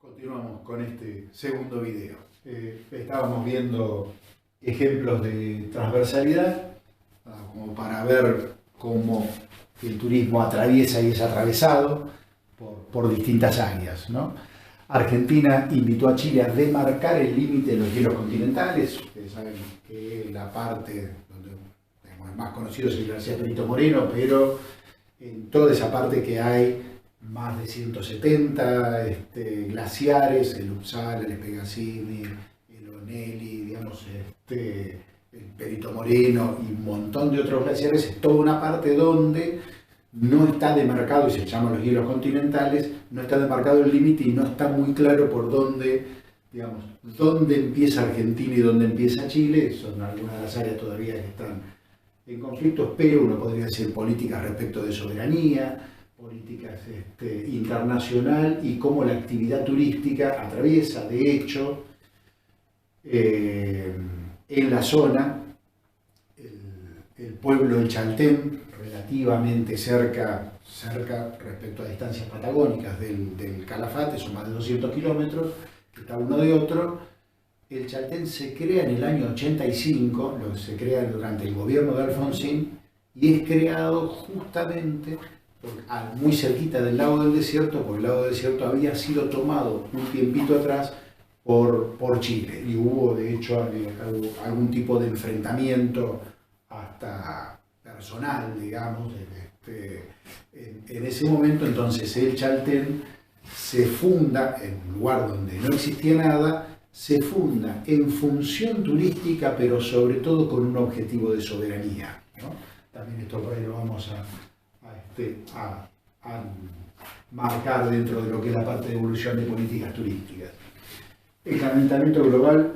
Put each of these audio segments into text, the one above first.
Continuamos con este segundo video. Estábamos viendo ejemplos de transversalidad, como para ver cómo el turismo atraviesa y es atravesado por distintas áreas, ¿no? Argentina invitó a Chile a demarcar el límite de los hielos continentales. Ustedes saben que la parte donde es más conocido es el glaciar Perito Moreno, pero en toda esa parte que hay más de 170 glaciares, el Uppsala, el Spegacini, el Onelli, digamos, el Perito Moreno y un montón de otros glaciares. Es toda una parte donde no está demarcado, y se llaman los hielos continentales, no está demarcado el límite y no está muy claro por dónde, digamos, dónde empieza Argentina y dónde empieza Chile. Son algunas de las áreas todavía que están en conflictos, pero uno podría decir políticas respecto de soberanía, políticas internacional y cómo la actividad turística atraviesa, de hecho, en la zona, el pueblo del Chaltén, relativamente cerca respecto a distancias patagónicas del Calafate, son más de 200 kilómetros, que está uno de otro. El Chaltén se crea en el año 85, lo que se crea durante el gobierno de Alfonsín, y es creado justamente muy cerquita del lago del Desierto, porque el lago del Desierto había sido tomado un tiempito atrás por Chile, y hubo de hecho algún tipo de enfrentamiento hasta personal, digamos, en ese momento. Entonces el Chaltén se funda en un lugar donde no existía nada, se funda en función turística, pero sobre todo con un objetivo de soberanía, ¿no? También esto por ahí lo vamos a marcar dentro de lo que es la parte de evolución de políticas turísticas. El calentamiento global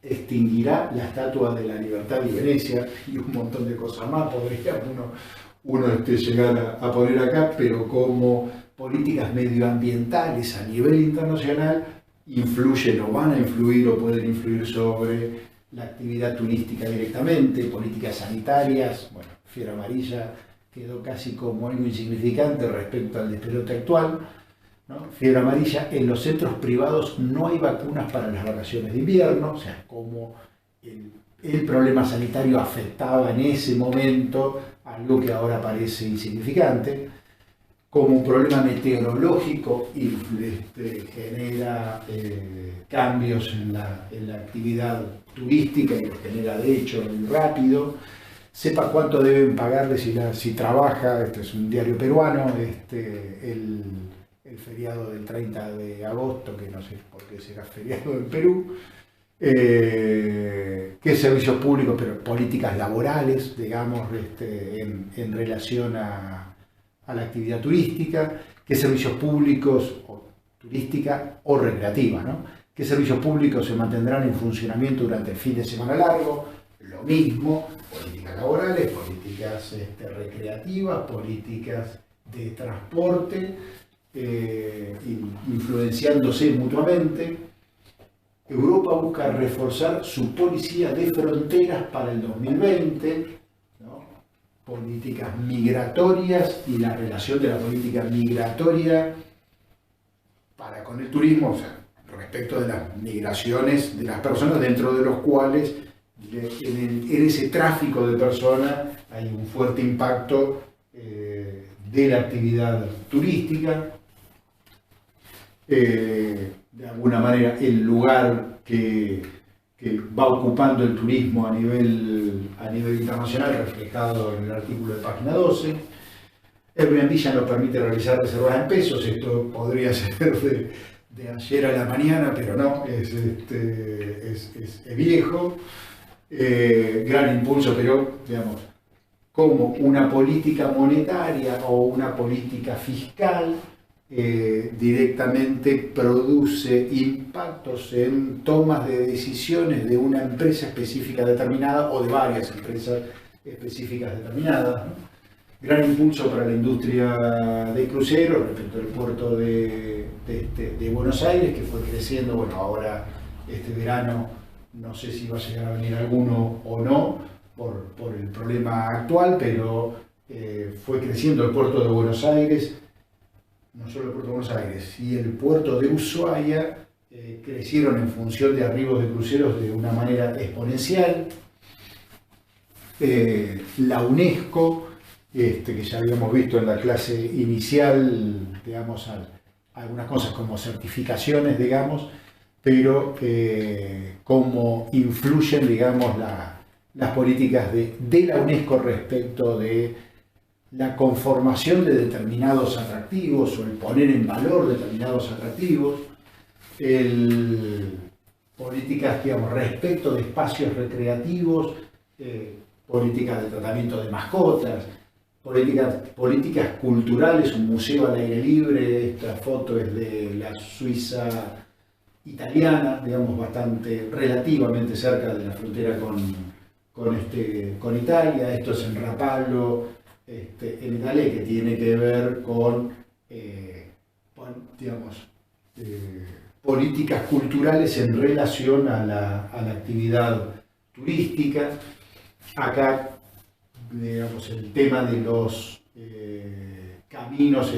extinguirá la Estatua de la Libertad de Venecia y un montón de cosas más podría uno llegar a poner acá, pero como políticas medioambientales a nivel internacional influyen o van a influir o pueden influir sobre la actividad turística directamente. Políticas sanitarias, bueno, fiebre amarilla quedó casi como algo insignificante respecto al despelote actual, ¿no? Fiebre amarilla, en los centros privados no hay vacunas para las vacaciones de invierno, o sea, como el problema sanitario afectaba en ese momento algo que ahora parece insignificante, como un problema meteorológico genera cambios en la actividad turística y lo genera de hecho muy rápido. Sepa cuánto deben pagarle si trabaja, este es un diario peruano, el feriado del 30 de agosto, que no sé por qué será feriado en Perú, qué servicios públicos, pero políticas laborales, digamos, en relación a la actividad turística, qué servicios públicos, turística o recreativa, ¿no? Qué servicios públicos se mantendrán en funcionamiento durante el fin de semana largo. Lo mismo, políticas laborales, políticas recreativas, políticas de transporte, influenciándose mutuamente. Europa busca reforzar su policía de fronteras para el 2020, ¿no? Políticas migratorias y la relación de la política migratoria para con el turismo, o sea, respecto de las migraciones de las personas, dentro de los cuales en ese tráfico de personas hay un fuerte impacto de la actividad turística. De alguna manera el lugar que va ocupando el turismo a nivel internacional, reflejado en el artículo de página 12. Airbnb ya no permite realizar reservas en pesos. Esto podría ser de ayer a la mañana, pero no, es viejo. Gran impulso, pero digamos, como una política monetaria o una política fiscal directamente produce impactos en tomas de decisiones de una empresa específica determinada o de varias empresas específicas determinadas, ¿no? Gran impulso para la industria de cruceros respecto al puerto de Buenos Aires, que fue creciendo. Bueno, ahora este verano no sé si va a llegar a venir alguno o no por el problema actual, pero fue creciendo el puerto de Buenos Aires no solo el puerto de Buenos Aires, y el puerto de Ushuaia crecieron en función de arribos de cruceros de una manera exponencial. La UNESCO, que ya habíamos visto en la clase inicial, digamos, algunas cosas como certificaciones, digamos, pero cómo influyen, digamos, las políticas de la UNESCO respecto de la conformación de determinados atractivos o el poner en valor determinados atractivos, políticas, digamos, respecto de espacios recreativos, políticas de tratamiento de mascotas, políticas culturales, un museo al aire libre. Esta foto es de la Suiza italiana, digamos, relativamente cerca de la frontera con Italia. Esto es en Rapallo, en Italia, que tiene que ver con digamos, políticas culturales en relación a la actividad turística. Acá, digamos, el tema de los caminos,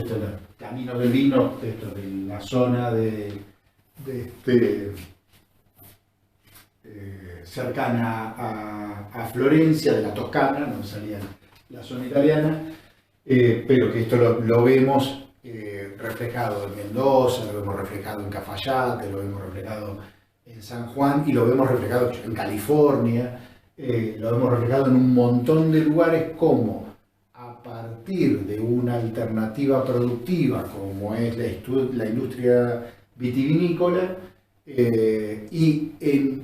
caminos del vino, de la zona cercana a Florencia, de la Toscana, donde salía la zona italiana, pero que esto lo vemos reflejado en Mendoza, lo vemos reflejado en Cafayate, lo vemos reflejado en San Juan y lo vemos reflejado en California. Lo hemos reflejado en un montón de lugares, como a partir de una alternativa productiva como es la industria vitivinícola, y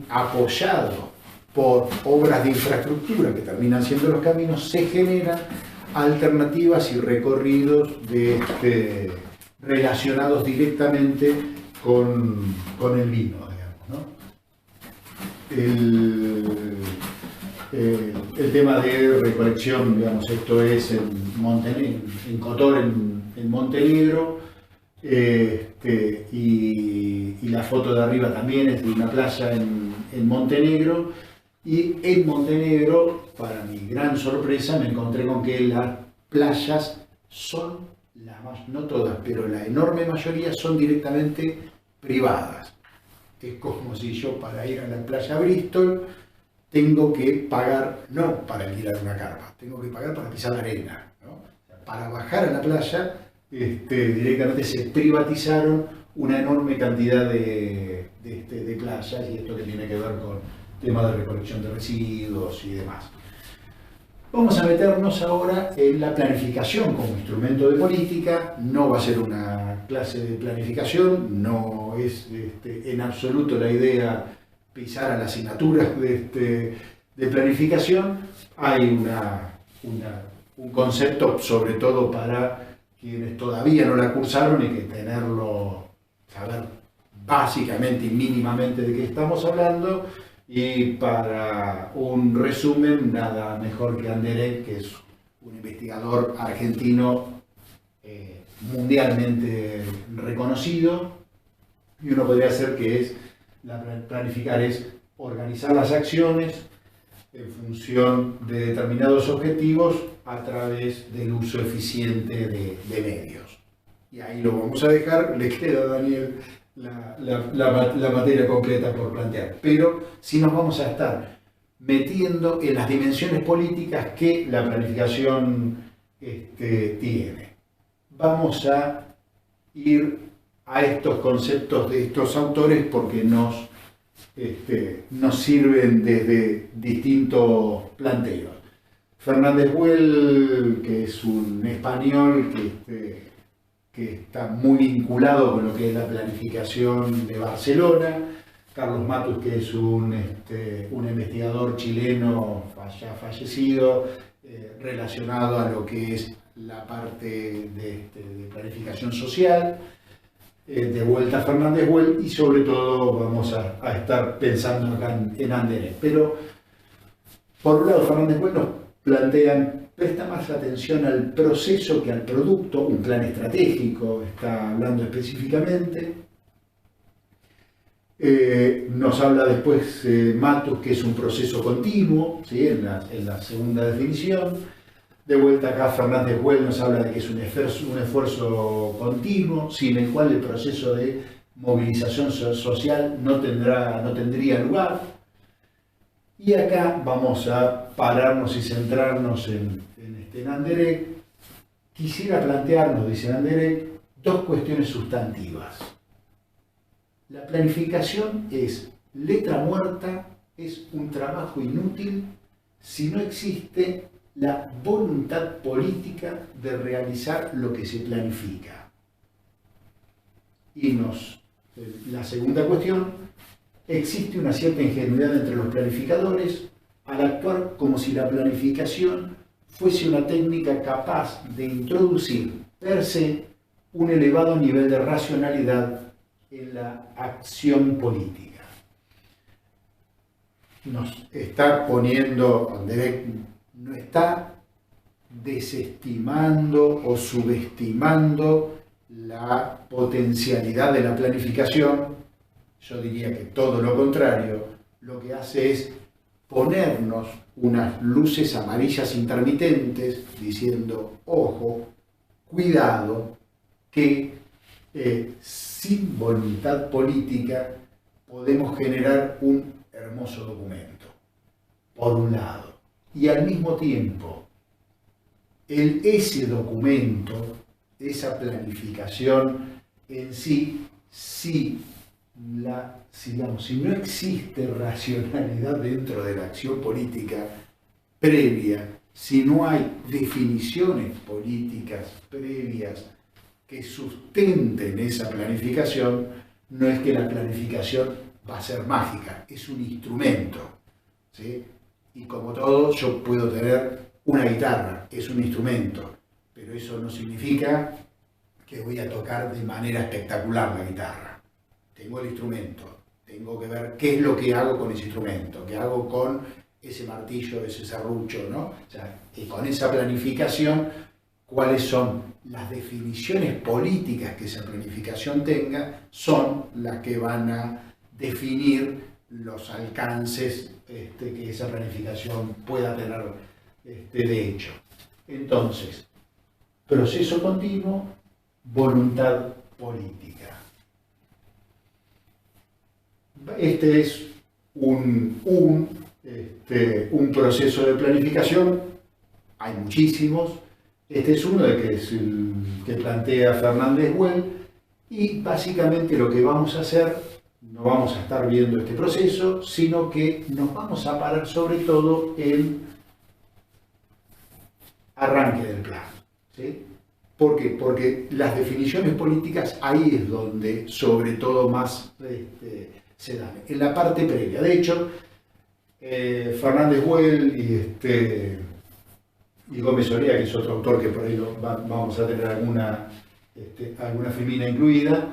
apoyado por obras de infraestructura que terminan siendo los caminos, se generan alternativas y recorridos relacionados directamente con el vino, digamos, ¿no? El tema de recolección, digamos, esto es en Kotor, en Montenegro, y la foto de arriba también es de una playa en Montenegro, y en Montenegro, para mi gran sorpresa, me encontré con que las playas son, no todas, pero la enorme mayoría son directamente privadas. Es como si yo, para ir a la playa Bristol, tengo que pagar, no para alquilar una carpa, tengo que pagar para pisar la arena, ¿no? Para bajar a la playa, directamente se privatizaron una enorme cantidad de playas, y esto que tiene que ver con temas de recolección de residuos y demás. Vamos a meternos ahora en la planificación como instrumento de política. No va a ser una clase de planificación, no es en absoluto la idea pisar a la asignatura de planificación. Hay un concepto, sobre todo para quienes todavía no la cursaron, y que saber básicamente y mínimamente de qué estamos hablando. Y para un resumen, nada mejor que Anderek, que es un investigador argentino mundialmente reconocido. Y uno podría hacer que planificar es organizar las acciones en función de determinados objetivos a través del uso eficiente de medios. Y ahí lo vamos a dejar, le queda a Daniel la materia completa por plantear. Pero sí nos vamos a estar metiendo en las dimensiones políticas que la planificación tiene. Vamos a ir a estos conceptos de estos autores porque nos sirven desde distintos planteos. Fernández Buell, que es un español que está muy vinculado con lo que es la planificación de Barcelona. Carlos Matus, que es un investigador chileno ya fallecido, relacionado a lo que es la parte de planificación social. De vuelta a Fernández Buell, y sobre todo vamos a estar pensando acá en Anderek. Pero por un lado, Fernández Buell nos presta más atención al proceso que al producto, un plan estratégico está hablando específicamente. Nos habla después Matus, que es un proceso continuo, ¿sí? en la segunda definición. De vuelta acá Fernández Güell nos habla de que es un esfuerzo continuo, sin el cual el proceso de movilización social no tendría lugar. Y acá vamos a pararnos y centrarnos en Anderegg. Quisiera plantearnos, dice Anderegg, dos cuestiones sustantivas. La planificación es letra muerta, es un trabajo inútil si no existe la voluntad política de realizar lo que se planifica. Y la segunda cuestión, existe una cierta ingenuidad entre los planificadores al actuar como si la planificación fuese una técnica capaz de introducir per se un elevado nivel de racionalidad en la acción política. Nos está poniendo, Anderegg no está desestimando o subestimando la potencialidad de la planificación. Yo diría que todo lo contrario, lo que hace es ponernos unas luces amarillas intermitentes diciendo, ojo, cuidado, que sin voluntad política podemos generar un hermoso documento, por un lado. Y al mismo tiempo, ese documento, esa planificación en sí, si no existe racionalidad dentro de la acción política previa, si no hay definiciones políticas previas que sustenten esa planificación, no es que la planificación va a ser mágica, es un instrumento, ¿sí? Y como todo, yo puedo tener una guitarra, es un instrumento, pero eso no significa que voy a tocar de manera espectacular la guitarra. Tengo el instrumento, tengo que ver qué es lo que hago con ese instrumento, qué hago con ese martillo, ese serrucho, ¿no? O sea, y con esa planificación, cuáles son las definiciones políticas que esa planificación tenga, son las que van a definir los alcances que esa planificación pueda tener de hecho. Entonces, proceso continuo, voluntad política. Este es un proceso de planificación, hay muchísimos. Este es uno que plantea Fernández Güell, y básicamente lo que vamos a hacer, no vamos a estar viendo este proceso, sino que nos vamos a parar sobre todo en arranque del plan, ¿sí? ¿Por qué? Porque las definiciones políticas ahí es donde sobre todo más se dan, en la parte previa. De hecho, Fernández Güell y Gómez Orea, que es otro autor que por ahí vamos a tener alguna femina incluida,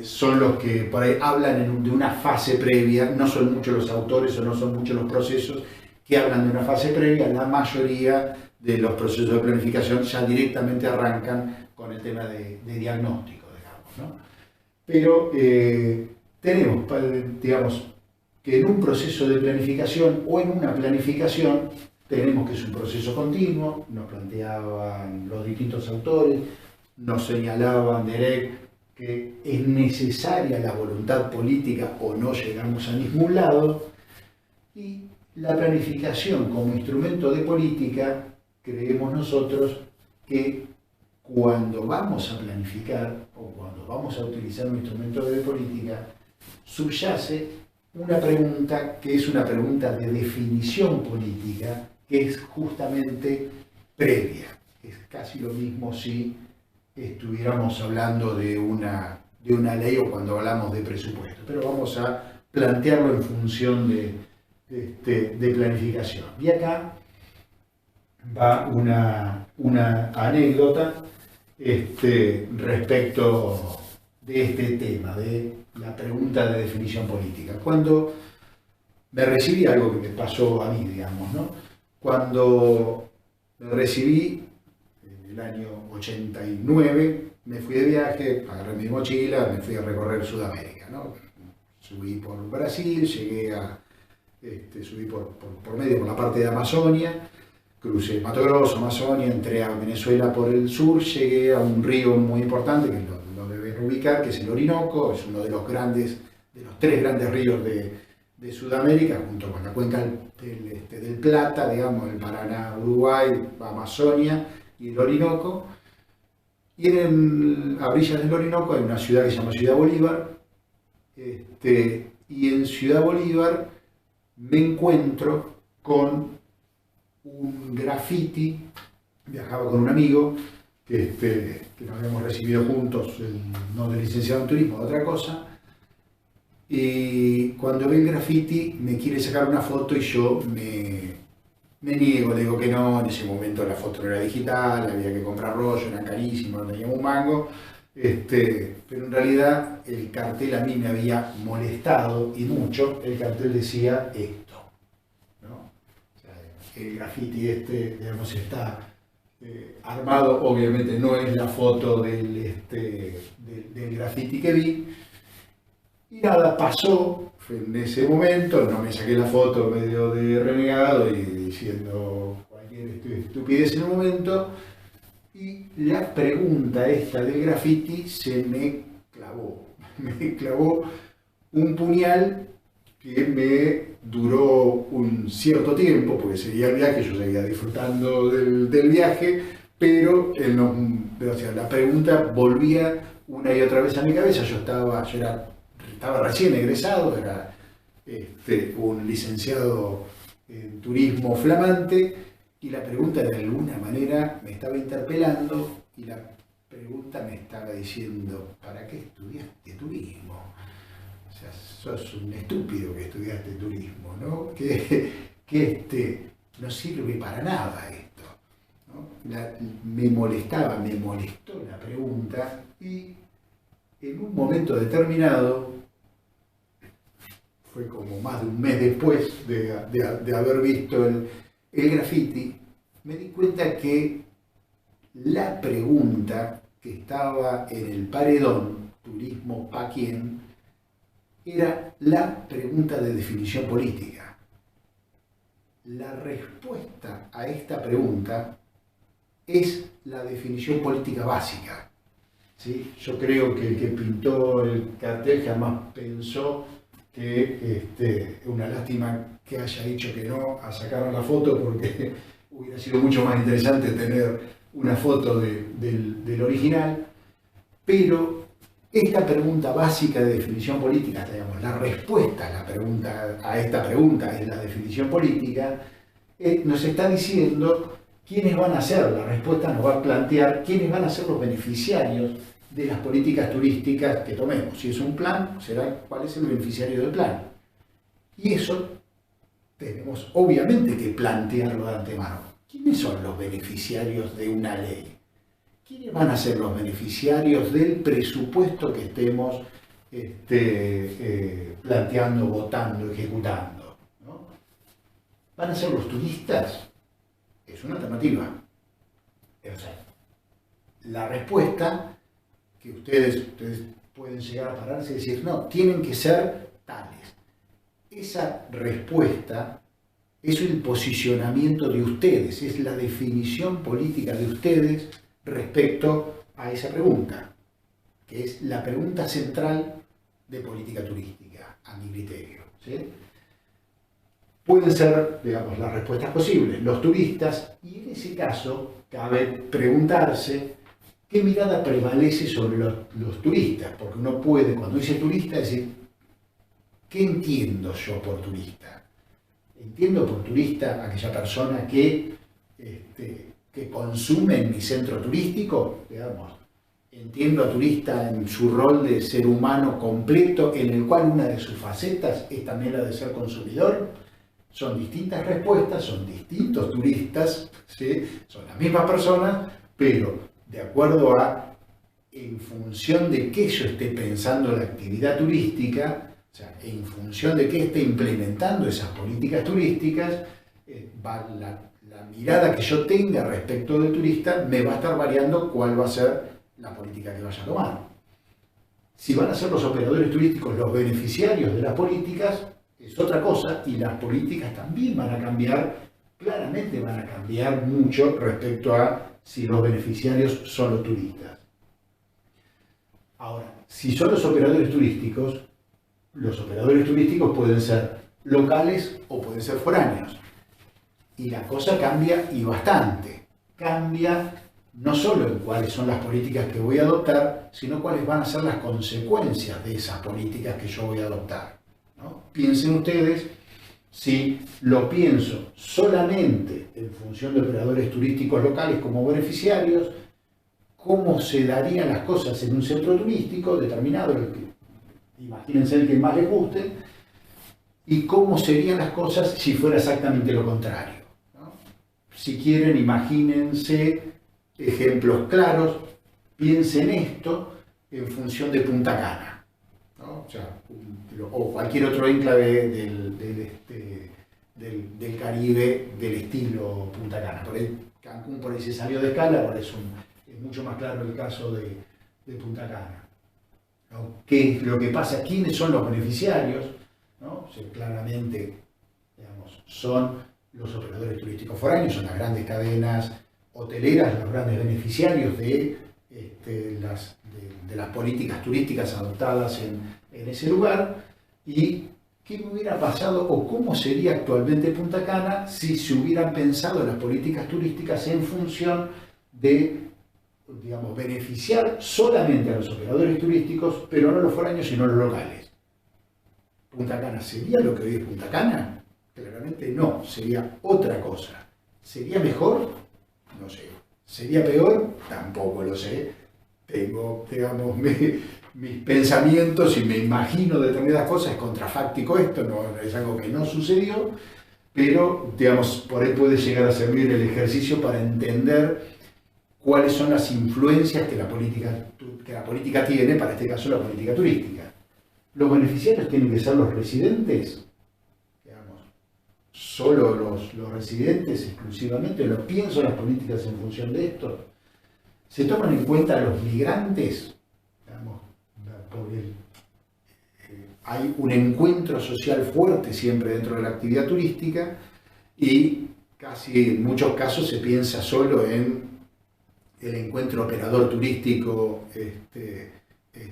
son los que por ahí hablan de una fase previa. No son muchos los autores o no son muchos los procesos que hablan de una fase previa. La mayoría de los procesos de planificación ya directamente arrancan con el tema de diagnóstico, digamos, ¿no? Pero tenemos, digamos, que en un proceso de planificación o en una planificación tenemos que es un proceso continuo, nos planteaban los distintos autores, nos señalaban Anderegg que es necesaria la voluntad política o no llegamos a ningún lado, y la planificación como instrumento de política, creemos nosotros que cuando vamos a planificar o cuando vamos a utilizar un instrumento de política, subyace una pregunta que es una pregunta de definición política, que es justamente previa. Es casi lo mismo si estuviéramos hablando de una ley o cuando hablamos de presupuesto, pero vamos a plantearlo en función de planificación. Y acá va una anécdota respecto de este tema, de la pregunta de definición política. Cuando me recibí, algo que me pasó a mí, digamos, ¿no? Cuando me recibí, en el año 89, me fui de viaje, agarré mi mochila, me fui a recorrer Sudamérica, ¿no? Subí por Brasil, llegué a, subí por medio, por la parte de Amazonia, crucé Mato Grosso, Amazonia, entré a Venezuela por el sur, llegué a un río muy importante, que lo deben ubicar, que es el Orinoco, es uno de los tres grandes ríos de Sudamérica, junto con la cuenca del Plata, digamos, el Paraná, Uruguay, Amazonia y el Orinoco. Y a orillas del Orinoco hay una ciudad que se llama Ciudad Bolívar, y en Ciudad Bolívar me encuentro con un graffiti. Viajaba con un amigo que nos habíamos recibido juntos, no de licenciado en turismo, de otra cosa, y cuando ve el graffiti me quiere sacar una foto y yo me niego, le digo que no. En ese momento la foto no era digital, había que comprar rollo, eran carísimos, no teníamos un mango, pero en realidad el cartel a mí me había molestado y mucho. El cartel decía esto, ¿no? O sea, el graffiti digamos, está armado, obviamente no es la foto del graffiti que vi. Y nada, pasó en ese momento, no me saqué la foto medio de renegado y diciendo cualquier estupidez en el momento, y la pregunta esta del graffiti se me clavó un puñal que me duró un cierto tiempo, porque seguía el viaje, yo seguía disfrutando del viaje, pero o sea, la pregunta volvía una y otra vez a mi cabeza. Yo estaba recién egresado, era un licenciado en turismo flamante, y la pregunta de alguna manera me estaba interpelando, y la pregunta me estaba diciendo: ¿para qué estudiaste turismo? O sea, sos un estúpido que estudiaste turismo, ¿no? Que no sirve para nada esto, ¿no? Me molestó la pregunta, y en un momento determinado, fue como más de un mes después de haber visto el graffiti, me di cuenta que la pregunta que estaba en el paredón, turismo pa' quién, era la pregunta de definición política. La respuesta a esta pregunta es la definición política básica, ¿sí? Yo creo que el que pintó el cartel jamás pensó que es una lástima que haya dicho que no a sacar la foto, porque hubiera sido mucho más interesante tener una foto del original. Pero esta pregunta básica de definición política, digamos, la respuesta a esta pregunta es la definición política, nos está diciendo quiénes van a ser, la respuesta nos va a plantear quiénes van a ser los beneficiarios de las políticas turísticas que tomemos. Si es un plan, será cuál es el beneficiario del plan. Y eso tenemos obviamente que plantearlo de antemano. ¿Quiénes son los beneficiarios de una ley? ¿Quiénes van a ser los beneficiarios del presupuesto que estemos planteando, votando, ejecutando, ¿no? ¿Van a ser los turistas? Es una alternativa. O sea, la respuesta que ustedes pueden llegar a pararse y decir: no, tienen que ser tales. Esa respuesta es el posicionamiento de ustedes, es la definición política de ustedes respecto a esa pregunta, que es la pregunta central de política turística, a mi criterio, ¿sí? Pueden ser, digamos, las respuestas posibles, los turistas, y en ese caso cabe preguntarse qué mirada prevalece sobre los turistas, porque uno puede, cuando dice turista, decir: ¿qué entiendo yo por turista? Entiendo por turista a aquella persona que consume en mi centro turístico, digamos. Entiendo a turista en su rol de ser humano completo, en el cual una de sus facetas es también la de ser consumidor. Son distintas respuestas, son distintos turistas, ¿sí? Son las mismas personas, pero de acuerdo a, en función de qué yo esté pensando la actividad turística, o sea, en función de qué esté implementando esas políticas turísticas, la mirada que yo tenga respecto del turista me va a estar variando cuál va a ser la política que vaya a tomar. Si van a ser los operadores turísticos los beneficiarios de las políticas, es otra cosa, y las políticas también van a cambiar claramente van a cambiar mucho respecto a si los beneficiarios son los turistas. Ahora, si son los operadores turísticos pueden ser locales o pueden ser foráneos. Y la cosa cambia y bastante. Cambia no solo en cuáles son las políticas que voy a adoptar, sino cuáles van a ser las consecuencias de esas políticas que yo voy a adoptar, ¿no? Piensen ustedes, si lo pienso solamente en función de operadores turísticos locales como beneficiarios, ¿cómo se darían las cosas en un centro turístico determinado? Imagínense el que más les guste, y cómo serían las cosas si fuera exactamente lo contrario, ¿no? Si quieren, imagínense ejemplos claros, piensen esto en función de Punta Cana, ¿no? O cualquier otro enclave del Caribe del estilo Punta Cana. Por ahí, Cancún por ahí se salió de escala, por eso es mucho más claro el caso de Punta Cana, ¿no? ¿Qué es lo que pasa? ¿Quiénes son los beneficiarios? ¿No? O sea, claramente, digamos, son los operadores turísticos foráneos, son las grandes cadenas hoteleras, los grandes beneficiarios de las políticas turísticas adoptadas en ese lugar. ¿Y qué me hubiera pasado o cómo sería actualmente Punta Cana si se hubieran pensado las políticas turísticas en función de, digamos, beneficiar solamente a los operadores turísticos, pero no a los foráneos, sino a los locales? ¿Punta Cana sería lo que hoy es Punta Cana? Claramente no, sería otra cosa. ¿Sería mejor? No sé. ¿Sería peor? Tampoco lo sé. Tengo, digamos, mis pensamientos y me imagino determinadas cosas. Es contrafáctico esto, no es algo que no sucedió, pero, digamos, por ahí puede llegar a servir el ejercicio para entender cuáles son las influencias que la política tiene, para este caso la política turística. ¿Los beneficiarios tienen que ser los residentes? Digamos, ¿solo los residentes exclusivamente? ¿Lo pienso las políticas en función de esto? ¿Se toman en cuenta los migrantes? Digamos, porque hay un encuentro social fuerte siempre dentro de la actividad turística y casi en muchos casos se piensa solo en el encuentro operador turístico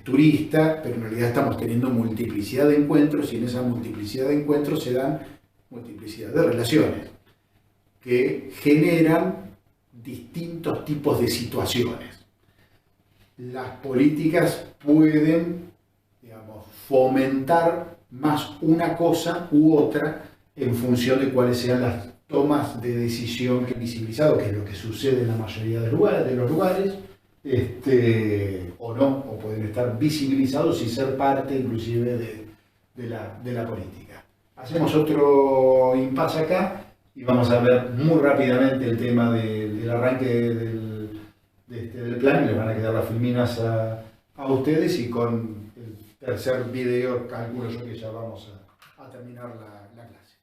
turista, pero en realidad estamos teniendo multiplicidad de encuentros y en esa multiplicidad de encuentros se dan multiplicidad de relaciones que generan distintos tipos de situaciones. Las políticas pueden, digamos, fomentar más una cosa u otra en función de cuáles sean las tomas de decisión que he visibilizado, que es lo que sucede en la mayoría de los lugares, o no, o pueden estar visibilizados y ser parte inclusive de la política. Hacemos otro impasse acá y vamos a ver muy rápidamente el tema del arranque del plan, y les van a quedar las filminas a ustedes, y con el tercer video calculo yo que ya vamos a terminar la clase.